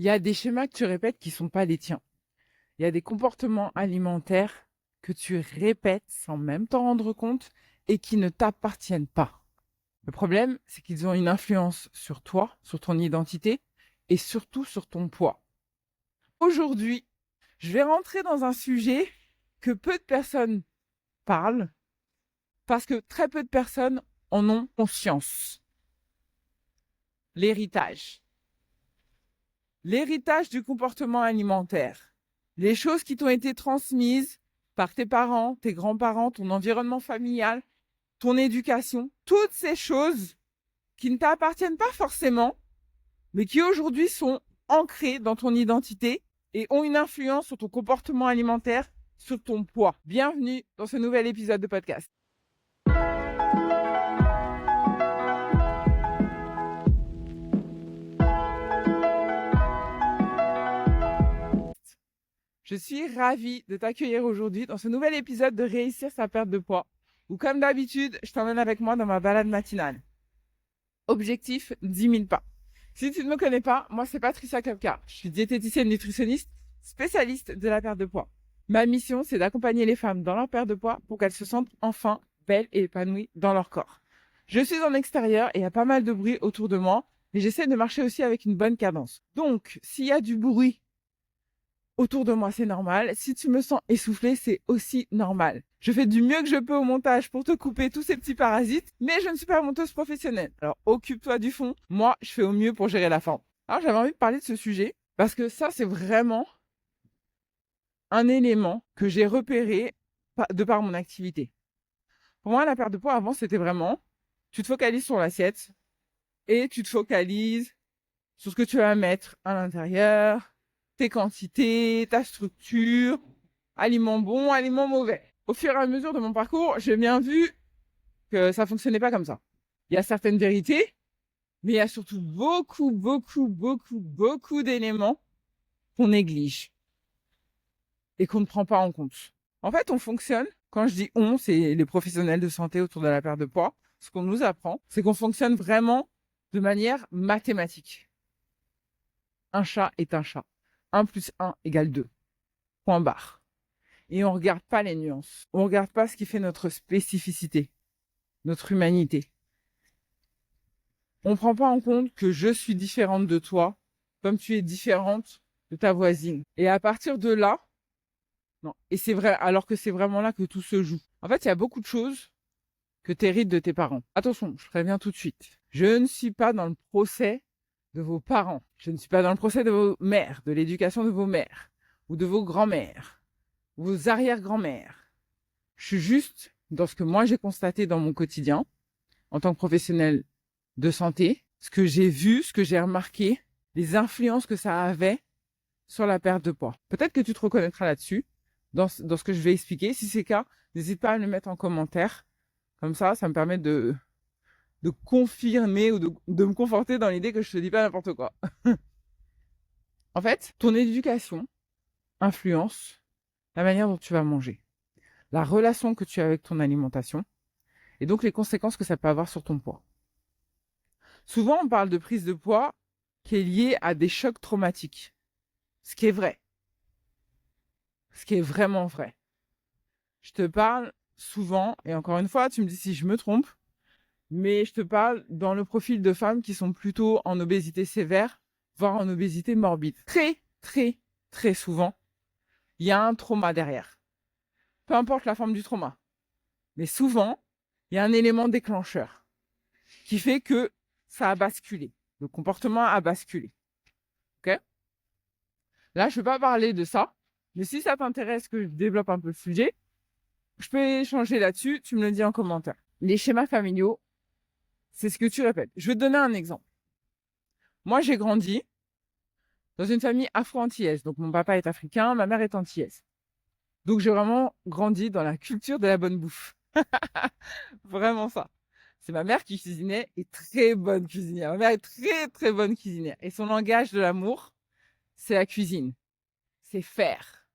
Il y a des schémas que tu répètes qui sont pas les tiens. Il y a des comportements alimentaires que tu répètes sans même t'en rendre compte et qui ne t'appartiennent pas. Le problème, c'est qu'ils ont une influence sur toi, sur ton identité et surtout sur ton poids. Aujourd'hui, je vais rentrer dans un sujet que peu de personnes parlent parce que très peu de personnes en ont conscience. L'héritage. L'héritage du comportement alimentaire. Les choses qui t'ont été transmises par tes parents, tes grands-parents, ton environnement familial, ton éducation, toutes ces choses qui ne t'appartiennent pas forcément, mais qui aujourd'hui sont ancrées dans ton identité et ont une influence sur ton comportement alimentaire, sur ton poids. Bienvenue dans ce nouvel épisode de podcast. Je suis ravie de t'accueillir aujourd'hui dans ce nouvel épisode de Réussir sa perte de poids, où comme d'habitude, je t'emmène avec moi dans ma balade matinale. Objectif, 10 000 pas. Si tu ne me connais pas, moi c'est Patricia Klopka. Je suis diététicienne nutritionniste, spécialiste de la perte de poids. Ma mission, c'est d'accompagner les femmes dans leur perte de poids pour qu'elles se sentent enfin belles et épanouies dans leur corps. Je suis en extérieur et il y a pas mal de bruit autour de moi, mais j'essaie de marcher aussi avec une bonne cadence. Donc, s'il y a du bruit autour de moi, c'est normal. Si tu me sens essoufflée, c'est aussi normal. Je fais du mieux que je peux au montage pour te couper tous ces petits parasites, mais je ne suis pas monteuse professionnelle. Alors, occupe-toi du fond. Moi, je fais au mieux pour gérer la forme. Alors, j'avais envie de parler de ce sujet parce que ça, c'est vraiment un élément que j'ai repéré de par mon activité. Pour moi, la perte de poids avant, c'était vraiment, tu te focalises sur l'assiette et tu te focalises sur ce que tu vas mettre à l'intérieur, tes quantités, ta structure, aliments bons, aliments mauvais. Au fur et à mesure de mon parcours, j'ai bien vu que ça fonctionnait pas comme ça. Il y a certaines vérités, mais il y a surtout beaucoup d'éléments qu'on néglige et qu'on ne prend pas en compte. En fait, on fonctionne, quand je dis on, c'est les professionnels de santé autour de la perte de poids, ce qu'on nous apprend, c'est qu'on fonctionne vraiment de manière mathématique. Un chat est un chat. 1 plus 1 égale 2. Point barre. Et on regarde pas les nuances. On regarde pas ce qui fait notre spécificité, notre humanité. On prend pas en compte que je suis différente de toi, comme tu es différente de ta voisine. Et à partir de là, non. Et c'est vrai, alors que c'est vraiment là que tout se joue. En fait, il y a beaucoup de choses que tu hérites de tes parents. Attention, je préviens tout de suite. Je ne suis pas dans le procès de vos parents. Je ne suis pas dans le procès de vos mères, de l'éducation de vos mères, ou de vos grands-mères, vos arrière-grand-mères. Je suis juste dans ce que moi j'ai constaté dans mon quotidien, en tant que professionnel de santé, ce que j'ai vu, ce que j'ai remarqué, les influences que ça avait sur la perte de poids. Peut-être que tu te reconnaîtras là-dessus, dans ce que je vais expliquer. Si c'est le cas, n'hésite pas à me le mettre en commentaire. Comme ça me permet de confirmer ou de me conforter dans l'idée que je te dis pas n'importe quoi. En fait, ton éducation influence la manière dont tu vas manger, la relation que tu as avec ton alimentation et donc les conséquences que ça peut avoir sur ton poids. Souvent, on parle de prise de poids qui est liée à des chocs traumatiques, ce qui est vrai, ce qui est vraiment vrai. Je te parle souvent, et encore une fois, tu me dis si je me trompe, mais je te parle dans le profil de femmes qui sont plutôt en obésité sévère, voire en obésité morbide. Très souvent, il y a un trauma derrière. Peu importe la forme du trauma. Mais souvent, il y a un élément déclencheur qui fait que ça a basculé. Le comportement a basculé. Ok? Là, je ne vais pas parler de ça, mais si ça t'intéresse que je développe un peu le sujet, je peux échanger là-dessus, tu me le dis en commentaire. Les schémas familiaux, c'est ce que tu répètes. Je vais te donner un exemple. Moi, j'ai grandi dans une famille afro-antillaise. Donc, mon papa est africain, ma mère est antillaise. Donc, j'ai vraiment grandi dans la culture de la bonne bouffe. Vraiment ça. C'est ma mère qui cuisinait et très bonne cuisinière. Ma mère est très bonne cuisinière. Et son langage de l'amour, c'est la cuisine. C'est faire.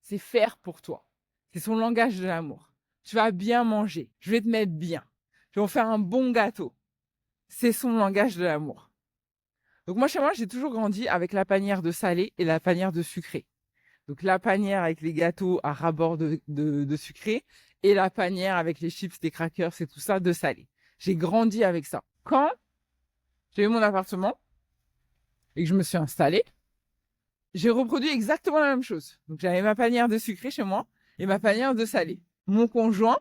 C'est faire pour toi. C'est son langage de l'amour. Tu vas bien manger. Je vais te mettre bien. Je vais en faire un bon gâteau. C'est son langage de l'amour. Donc moi, chez moi, j'ai toujours grandi avec la panière de salé et la panière de sucré. Donc la panière avec les gâteaux à ras-bord de sucré et la panière avec les chips, les crackers et tout ça de salé. J'ai grandi avec ça. Quand j'ai eu mon appartement et que je me suis installée, j'ai reproduit exactement la même chose. Donc j'avais ma panière de sucré chez moi et ma panière de salé. Mon conjoint,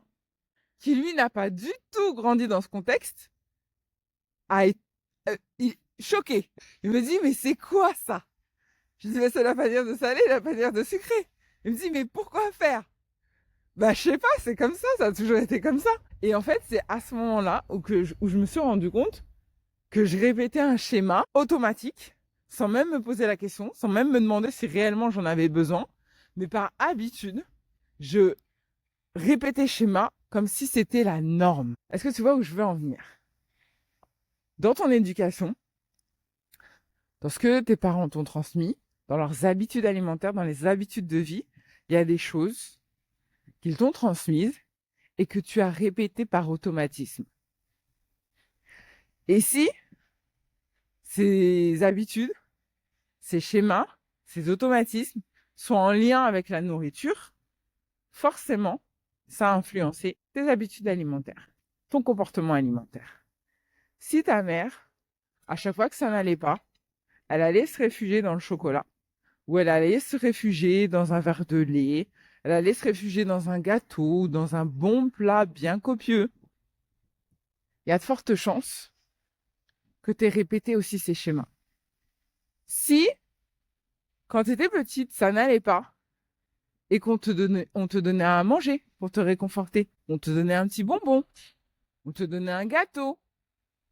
qui lui n'a pas du tout grandi dans ce contexte, a été choqué. Il me dit, mais c'est quoi ça? Je dis, mais c'est la panière de salé et la panière de sucré. Il me dit, mais pourquoi faire? Bah, je sais pas, c'est comme ça a toujours été comme ça. Et en fait, c'est à ce moment-là où je me suis rendu compte que je répétais un schéma automatique, sans même me poser la question, sans même me demander si réellement j'en avais besoin. Mais par habitude, je répétais le schéma comme si c'était la norme. Est-ce que tu vois où je veux en venir? Dans ton éducation, dans ce que tes parents t'ont transmis, dans leurs habitudes alimentaires, dans les habitudes de vie, il y a des choses qu'ils t'ont transmises et que tu as répétées par automatisme. Et si ces habitudes, ces schémas, ces automatismes sont en lien avec la nourriture, forcément, ça a influencé tes habitudes alimentaires, ton comportement alimentaire. Si ta mère, à chaque fois que ça n'allait pas, elle allait se réfugier dans le chocolat, ou elle allait se réfugier dans un verre de lait, elle allait se réfugier dans un gâteau, dans un bon plat bien copieux, il y a de fortes chances que tu aies répété aussi ces schémas. Si, quand tu étais petite, ça n'allait pas, et on te donnait à manger pour te réconforter, on te donnait un petit bonbon, on te donnait un gâteau,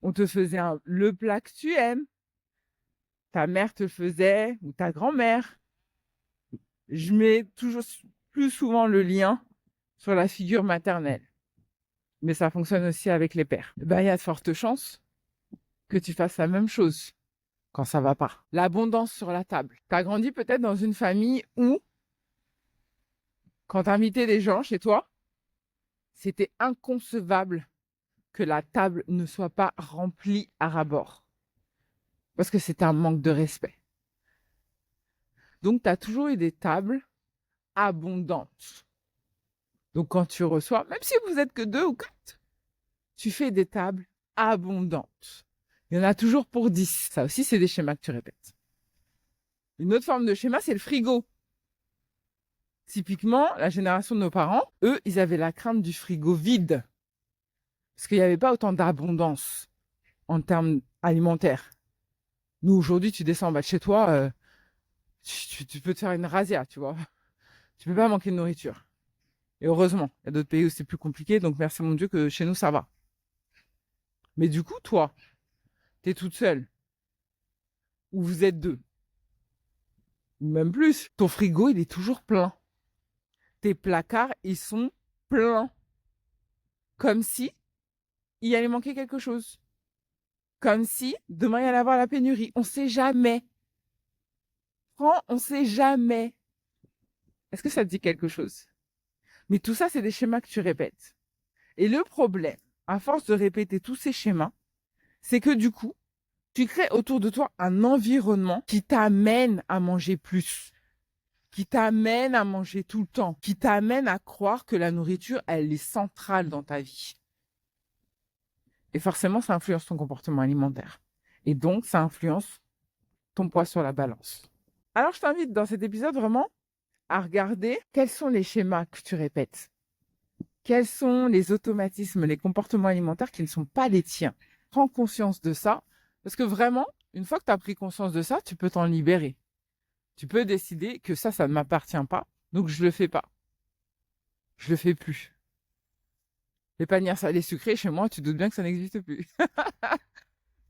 on te faisait le plat que tu aimes, ta mère te le faisait, ou ta grand-mère. Je mets toujours plus souvent le lien sur la figure maternelle. Mais ça fonctionne aussi avec les pères. Ben, il y a de fortes chances que tu fasses la même chose quand ça va pas. L'abondance sur la table. Tu as grandi peut-être dans une famille où, quand tu invitais des gens chez toi, c'était inconcevable que la table ne soit pas remplie à ras-bord. Parce que c'était un manque de respect. Donc, tu as toujours eu des tables abondantes. Donc, quand tu reçois, même si vous êtes que 2 ou 4, tu fais des tables abondantes. Il y en a toujours pour 10. Ça aussi, c'est des schémas que tu répètes. Une autre forme de schéma, c'est le frigo. Typiquement, la génération de nos parents, eux, ils avaient la crainte du frigo vide. Parce qu'il n'y avait pas autant d'abondance en termes alimentaires. Nous, aujourd'hui, tu descends en bas de chez toi, tu peux te faire une razzia, tu vois. Tu peux pas manquer de nourriture. Et heureusement, il y a d'autres pays où c'est plus compliqué, donc merci mon Dieu que chez nous, ça va. Mais du coup, toi, t'es toute seule. Ou vous êtes 2. Ou même plus. Ton frigo, il est toujours plein. Tes placards, ils sont pleins. Comme si il allait manquer quelque chose. Comme si demain, il allait avoir la pénurie. On sait jamais. On sait jamais. Est-ce que ça te dit quelque chose? Mais tout ça, c'est des schémas que tu répètes. Et le problème, à force de répéter tous ces schémas, c'est que du coup, tu crées autour de toi un environnement qui t'amène à manger plus, qui t'amène à manger tout le temps, qui t'amène à croire que la nourriture, elle est centrale dans ta vie. Et forcément, ça influence ton comportement alimentaire. Et donc, ça influence ton poids sur la balance. Alors, je t'invite dans cet épisode vraiment à regarder quels sont les schémas que tu répètes. Quels sont les automatismes, les comportements alimentaires qui ne sont pas les tiens. Prends conscience de ça. Parce que vraiment, une fois que tu as pris conscience de ça, tu peux t'en libérer. Tu peux décider que ça ne m'appartient pas. Donc, je le fais pas. Je le fais plus. Les panières salées sucrées, chez moi, tu doutes bien que ça n'existe plus.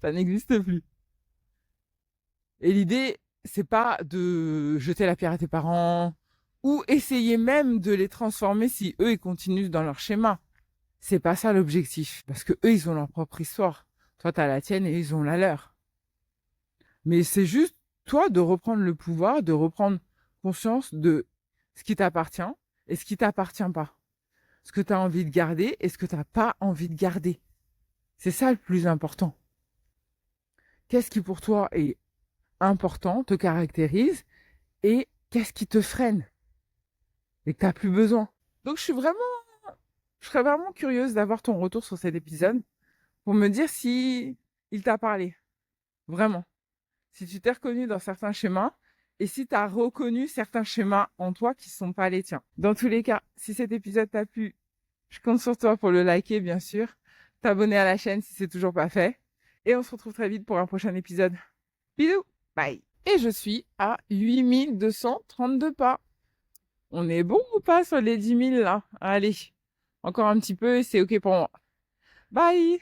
Ça n'existe plus. Et l'idée, c'est pas de jeter la pierre à tes parents ou essayer même de les transformer si eux, ils continuent dans leur schéma. C'est pas ça l'objectif. Parce que eux, ils ont leur propre histoire. Toi, t'as la tienne et ils ont la leur. Mais c'est juste, toi, de reprendre le pouvoir, de reprendre conscience de ce qui t'appartient et ce qui t'appartient pas. Ce que tu as envie de garder et ce que tu n'as pas envie de garder. C'est ça le plus important. Qu'est-ce qui pour toi est important, te caractérise et qu'est-ce qui te freine et que tu n'as plus besoin. Donc je serais vraiment curieuse d'avoir ton retour sur cet épisode pour me dire si il t'a parlé. Vraiment. Si tu t'es reconnu dans certains schémas et si tu as reconnu certains schémas en toi qui ne sont pas les tiens. Dans tous les cas, si cet épisode t'a plu, je compte sur toi pour le liker, bien sûr, t'abonner à la chaîne si c'est toujours pas fait. Et on se retrouve très vite pour un prochain épisode. Bisous, bye. Et je suis à 8232 pas. On est bon ou pas sur les 10 000 là? Allez, encore un petit peu et c'est OK pour moi. Bye!